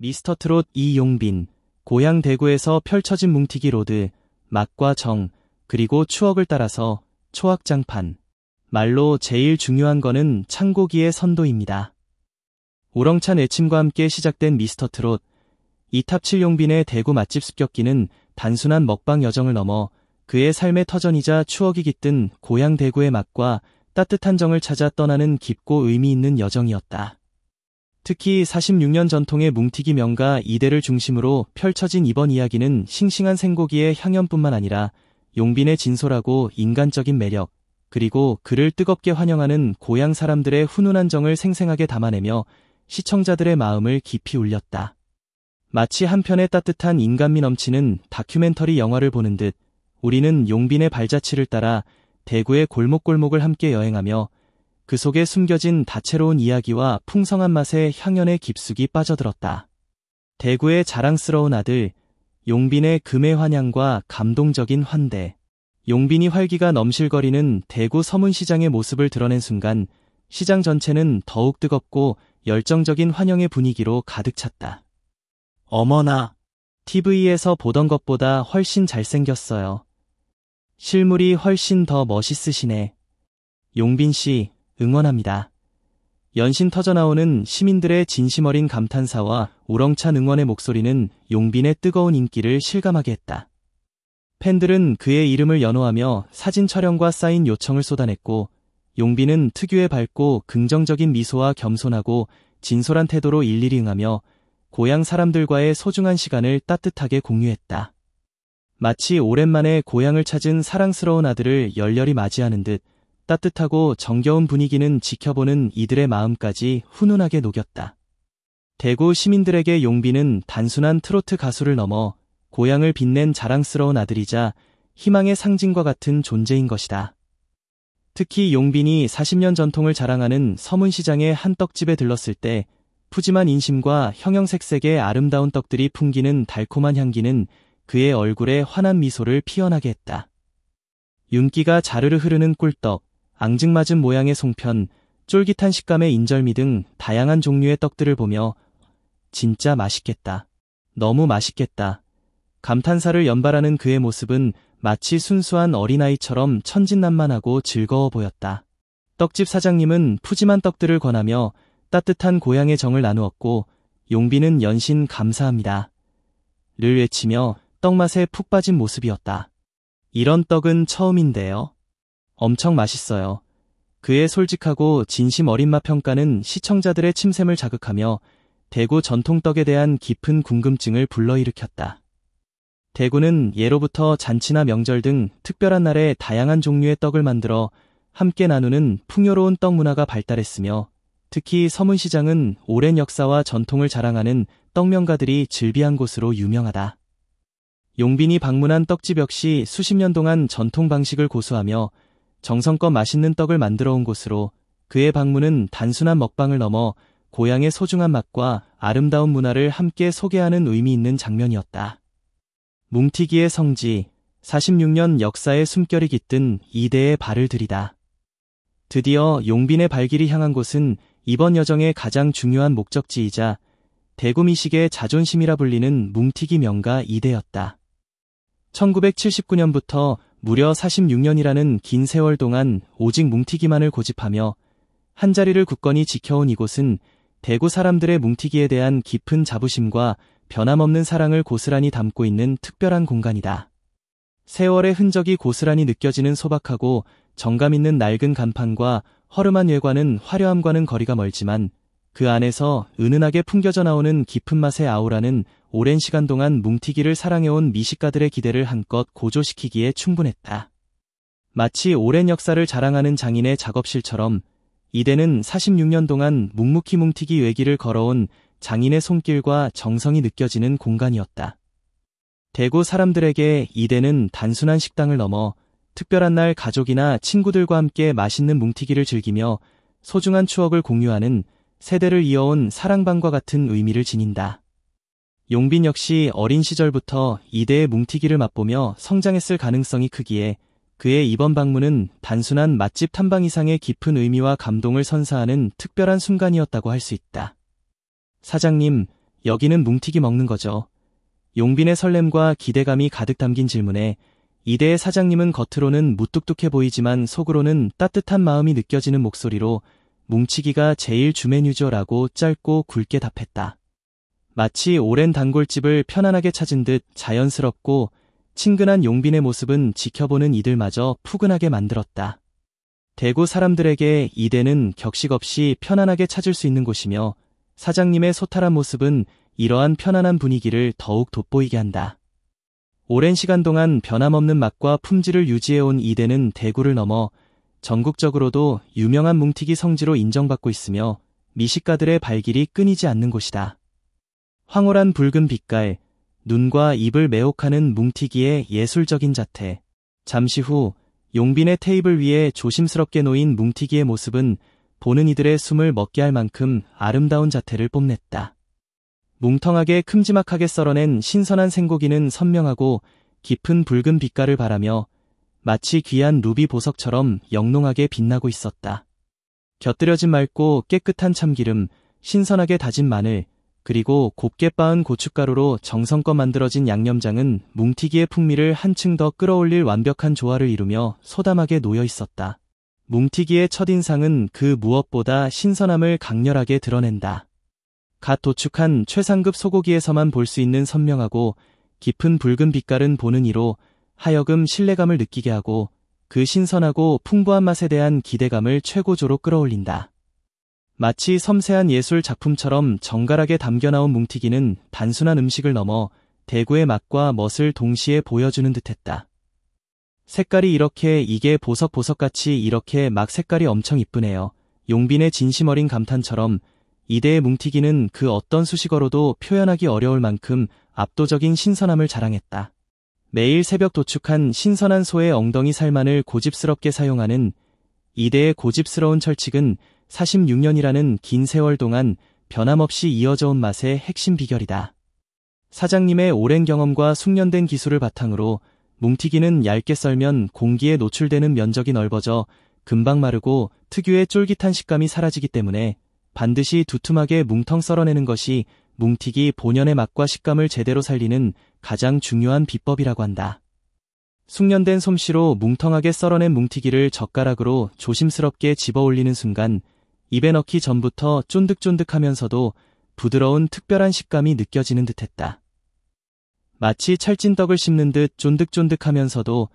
미스터 트롯 이용빈, 고향 대구에서 펼쳐진 뭉티기 로드, 맛과 정, 그리고 추억을 따라서 초학장판. 말로 제일 중요한 거는 창고기의 선도입니다. 우렁찬 애침과 함께 시작된 미스터 트롯, 이탑칠 용빈의 대구 맛집 습격기는 단순한 먹방 여정을 넘어 그의 삶의 터전이자 추억이 깃든 고향 대구의 맛과 따뜻한 정을 찾아 떠나는 깊고 의미 있는 여정이었다. 특히 46년 전통의 뭉티기 명가 2대를 중심으로 펼쳐진 이번 이야기는 싱싱한 생고기의 향연뿐만 아니라 용빈의 진솔하고 인간적인 매력, 그리고 그를 뜨겁게 환영하는 고향 사람들의 훈훈한 정을 생생하게 담아내며 시청자들의 마음을 깊이 울렸다. 마치 한 편의 따뜻한 인간미 넘치는 다큐멘터리 영화를 보는 듯 우리는 용빈의 발자취를 따라 대구의 골목골목을 함께 여행하며 그 속에 숨겨진 다채로운 이야기와 풍성한 맛의 향연에 깊숙이 빠져들었다. 대구의 자랑스러운 아들, 용빈의 금의 환향과 감동적인 환대. 용빈이 활기가 넘실거리는 대구 서문시장의 모습을 드러낸 순간 시장 전체는 더욱 뜨겁고 열정적인 환영의 분위기로 가득 찼다. 어머나, TV에서 보던 것보다 훨씬 잘생겼어요. 실물이 훨씬 더 멋있으시네. 용빈 씨, 응원합니다. 연신 터져나오는 시민들의 진심 어린 감탄사와 우렁찬 응원의 목소리는 용빈의 뜨거운 인기를 실감하게 했다. 팬들은 그의 이름을 연호하며 사진 촬영과 사인 요청을 쏟아냈고, 용빈은 특유의 밝고 긍정적인 미소와 겸손하고 진솔한 태도로 일일이 응하며 고향 사람들과의 소중한 시간을 따뜻하게 공유했다. 마치 오랜만에 고향을 찾은 사랑스러운 아들을 열렬히 맞이하는 듯 따뜻하고 정겨운 분위기는 지켜보는 이들의 마음까지 훈훈하게 녹였다. 대구 시민들에게 용빈은 단순한 트로트 가수를 넘어 고향을 빛낸 자랑스러운 아들이자 희망의 상징과 같은 존재인 것이다. 특히 용빈이 40년 전통을 자랑하는 서문시장의 한 떡집에 들렀을 때 푸짐한 인심과 형형색색의 아름다운 떡들이 풍기는 달콤한 향기는 그의 얼굴에 환한 미소를 피어나게 했다. 윤기가 자르르 흐르는 꿀떡, 앙증맞은 모양의 송편, 쫄깃한 식감의 인절미 등 다양한 종류의 떡들을 보며 진짜 맛있겠다. 너무 맛있겠다. 감탄사를 연발하는 그의 모습은 마치 순수한 어린아이처럼 천진난만하고 즐거워 보였다. 떡집 사장님은 푸짐한 떡들을 권하며 따뜻한 고향의 정을 나누었고 용빈은 연신 감사합니다. 를 외치며 떡맛에 푹 빠진 모습이었다. 이런 떡은 처음인데요. 엄청 맛있어요. 그의 솔직하고 진심 어린 맛 평가는 시청자들의 침샘을 자극하며 대구 전통떡에 대한 깊은 궁금증을 불러일으켰다. 대구는 예로부터 잔치나 명절 등 특별한 날에 다양한 종류의 떡을 만들어 함께 나누는 풍요로운 떡 문화가 발달했으며 특히 서문시장은 오랜 역사와 전통을 자랑하는 떡명가들이 즐비한 곳으로 유명하다. 용빈이 방문한 떡집 역시 수십 년 동안 전통 방식을 고수하며 정성껏 맛있는 떡을 만들어 온 곳으로 그의 방문은 단순한 먹방을 넘어 고향의 소중한 맛과 아름다운 문화를 함께 소개하는 의미 있는 장면이었다. 뭉티기의 성지, 46년 역사의 숨결이 깃든 이대의 발을 들이다. 드디어 용빈의 발길이 향한 곳은 이번 여정의 가장 중요한 목적지이자 대구 미식의 자존심이라 불리는 뭉티기 명가 이대였다. 1979년부터 무려 46년이라는 긴 세월 동안 오직 뭉티기만을 고집하며 한자리를 굳건히 지켜온 이곳은 대구 사람들의 뭉티기에 대한 깊은 자부심과 변함없는 사랑을 고스란히 담고 있는 특별한 공간이다. 세월의 흔적이 고스란히 느껴지는 소박하고 정감 있는 낡은 간판과 허름한 외관은 화려함과는 거리가 멀지만 그 안에서 은은하게 풍겨져 나오는 깊은 맛의 아우라는 오랜 시간 동안 뭉티기를 사랑해온 미식가들의 기대를 한껏 고조시키기에 충분했다. 마치 오랜 역사를 자랑하는 장인의 작업실처럼 이대는 46년 동안 묵묵히 뭉티기 외길을 걸어온 장인의 손길과 정성이 느껴지는 공간이었다. 대구 사람들에게 이대는 단순한 식당을 넘어 특별한 날 가족이나 친구들과 함께 맛있는 뭉티기를 즐기며 소중한 추억을 공유하는 세대를 이어온 사랑방과 같은 의미를 지닌다. 용빈 역시 어린 시절부터 이대의 뭉티기를 맛보며 성장했을 가능성이 크기에 그의 이번 방문은 단순한 맛집 탐방 이상의 깊은 의미와 감동을 선사하는 특별한 순간이었다고 할 수 있다. 사장님, 여기는 뭉티기 먹는 거죠. 용빈의 설렘과 기대감이 가득 담긴 질문에 이대의 사장님은 겉으로는 무뚝뚝해 보이지만 속으로는 따뜻한 마음이 느껴지는 목소리로 뭉치기가 제일 주메뉴죠라고 짧고 굵게 답했다. 마치 오랜 단골집을 편안하게 찾은 듯 자연스럽고 친근한 용빈의 모습은 지켜보는 이들마저 푸근하게 만들었다. 대구 사람들에게 이대는 격식 없이 편안하게 찾을 수 있는 곳이며 사장님의 소탈한 모습은 이러한 편안한 분위기를 더욱 돋보이게 한다. 오랜 시간 동안 변함없는 맛과 품질을 유지해온 이대는 대구를 넘어 전국적으로도 유명한 뭉티기 성지로 인정받고 있으며 미식가들의 발길이 끊이지 않는 곳이다. 황홀한 붉은 빛깔, 눈과 입을 매혹하는 뭉티기의 예술적인 자태. 잠시 후 용빈의 테이블 위에 조심스럽게 놓인 뭉티기의 모습은 보는 이들의 숨을 먹게 할 만큼 아름다운 자태를 뽐냈다. 뭉텅하게 큼지막하게 썰어낸 신선한 생고기는 선명하고 깊은 붉은 빛깔을 발하며 마치 귀한 루비 보석처럼 영롱하게 빛나고 있었다. 곁들여진 맑고 깨끗한 참기름, 신선하게 다진 마늘, 그리고 곱게 빻은 고춧가루로 정성껏 만들어진 양념장은 뭉티기의 풍미를 한층 더 끌어올릴 완벽한 조화를 이루며 소담하게 놓여 있었다. 뭉티기의 첫인상은 그 무엇보다 신선함을 강렬하게 드러낸다. 갓 도축한 최상급 소고기에서만 볼 수 있는 선명하고 깊은 붉은 빛깔은 보는 이로 하여금 신뢰감을 느끼게 하고 그 신선하고 풍부한 맛에 대한 기대감을 최고조로 끌어올린다. 마치 섬세한 예술 작품처럼 정갈하게 담겨 나온 뭉티기는 단순한 음식을 넘어 대구의 맛과 멋을 동시에 보여주는 듯했다. 색깔이 이게 보석보석같이 이렇게 막 색깔이 엄청 이쁘네요. 용빈의 진심 어린 감탄처럼 이대의 뭉티기는 그 어떤 수식어로도 표현하기 어려울 만큼 압도적인 신선함을 자랑했다. 매일 새벽 도축한 신선한 소의 엉덩이 살만을 고집스럽게 사용하는 이대의 고집스러운 철칙은 46년이라는 긴 세월 동안 변함없이 이어져 온 맛의 핵심 비결이다. 사장님의 오랜 경험과 숙련된 기술을 바탕으로 뭉티기는 얇게 썰면 공기에 노출되는 면적이 넓어져 금방 마르고 특유의 쫄깃한 식감이 사라지기 때문에 반드시 두툼하게 뭉텅 썰어내는 것이 뭉티기 본연의 맛과 식감을 제대로 살리는 가장 중요한 비법이라고 한다. 숙련된 솜씨로 뭉텅하게 썰어낸 뭉티기를 젓가락으로 조심스럽게 집어 올리는 순간 입에 넣기 전부터 쫀득쫀득하면서도 부드러운 특별한 식감이 느껴지는 듯했다. 마치 찰진떡을 씹는 듯 쫀득쫀득하면서도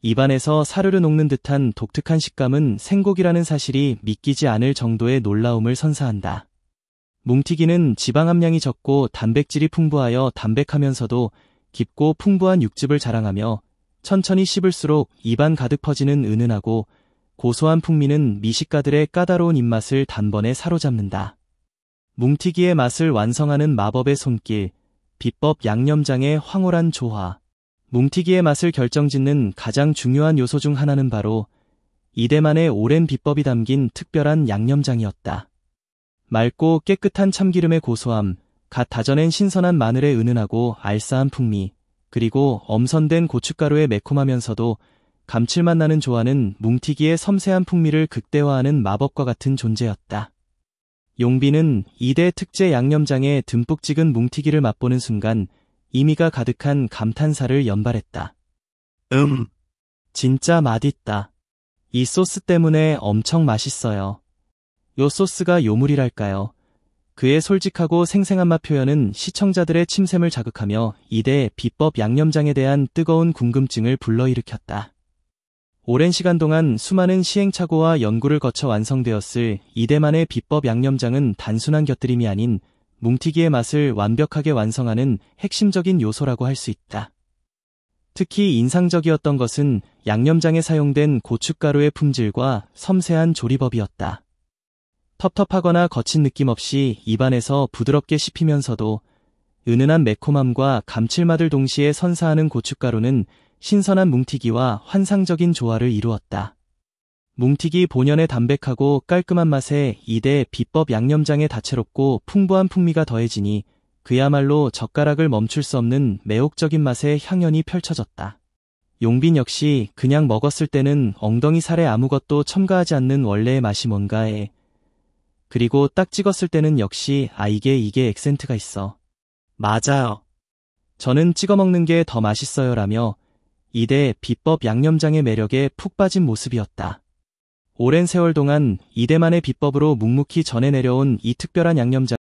입안에서 사르르 녹는 듯한 독특한 식감은 생고기라는 사실이 믿기지 않을 정도의 놀라움을 선사한다. 뭉티기는 지방 함량이 적고 단백질이 풍부하여 담백하면서도 깊고 풍부한 육즙을 자랑하며 천천히 씹을수록 입안 가득 퍼지는 은은하고 고소한 풍미는 미식가들의 까다로운 입맛을 단번에 사로잡는다. 뭉티기의 맛을 완성하는 마법의 손길, 비법 양념장의 황홀한 조화. 뭉티기의 맛을 결정짓는 가장 중요한 요소 중 하나는 바로 이대만의 오랜 비법이 담긴 특별한 양념장이었다. 맑고 깨끗한 참기름의 고소함, 갓 다져낸 신선한 마늘의 은은하고 알싸한 풍미, 그리고 엄선된 고춧가루의 매콤하면서도 감칠맛 나는 조화는 뭉티기의 섬세한 풍미를 극대화하는 마법과 같은 존재였다. 용빈은 이대 특제 양념장에 듬뿍 찍은 뭉티기를 맛보는 순간 이미가 가득한 감탄사를 연발했다. 진짜 맛있다. 이 소스 때문에 엄청 맛있어요. 요 소스가 요물이랄까요. 그의 솔직하고 생생한 맛 표현은 시청자들의 침샘을 자극하며 이대 비법 양념장에 대한 뜨거운 궁금증을 불러일으켰다. 오랜 시간 동안 수많은 시행착오와 연구를 거쳐 완성되었을 이대만의 비법 양념장은 단순한 곁들임이 아닌 뭉티기의 맛을 완벽하게 완성하는 핵심적인 요소라고 할 수 있다. 특히 인상적이었던 것은 양념장에 사용된 고춧가루의 품질과 섬세한 조리법이었다. 텁텁하거나 거친 느낌 없이 입안에서 부드럽게 씹히면서도 은은한 매콤함과 감칠맛을 동시에 선사하는 고춧가루는 신선한 뭉티기와 환상적인 조화를 이루었다. 뭉티기 본연의 담백하고 깔끔한 맛에 이대 비법 양념장의 다채롭고 풍부한 풍미가 더해지니 그야말로 젓가락을 멈출 수 없는 매혹적인 맛의 향연이 펼쳐졌다. 용빈 역시 그냥 먹었을 때는 엉덩이 살에 아무것도 첨가하지 않는 원래의 맛이 뭔가에, 그리고 딱 찍었을 때는 역시 이게 액센트가 있어. 맞아요. 저는 찍어 먹는 게 더 맛있어요 라며 이대 비법 양념장의 매력에 푹 빠진 모습이었다. 오랜 세월 동안 이대만의 비법으로 묵묵히 전해 내려온 이 특별한 양념장.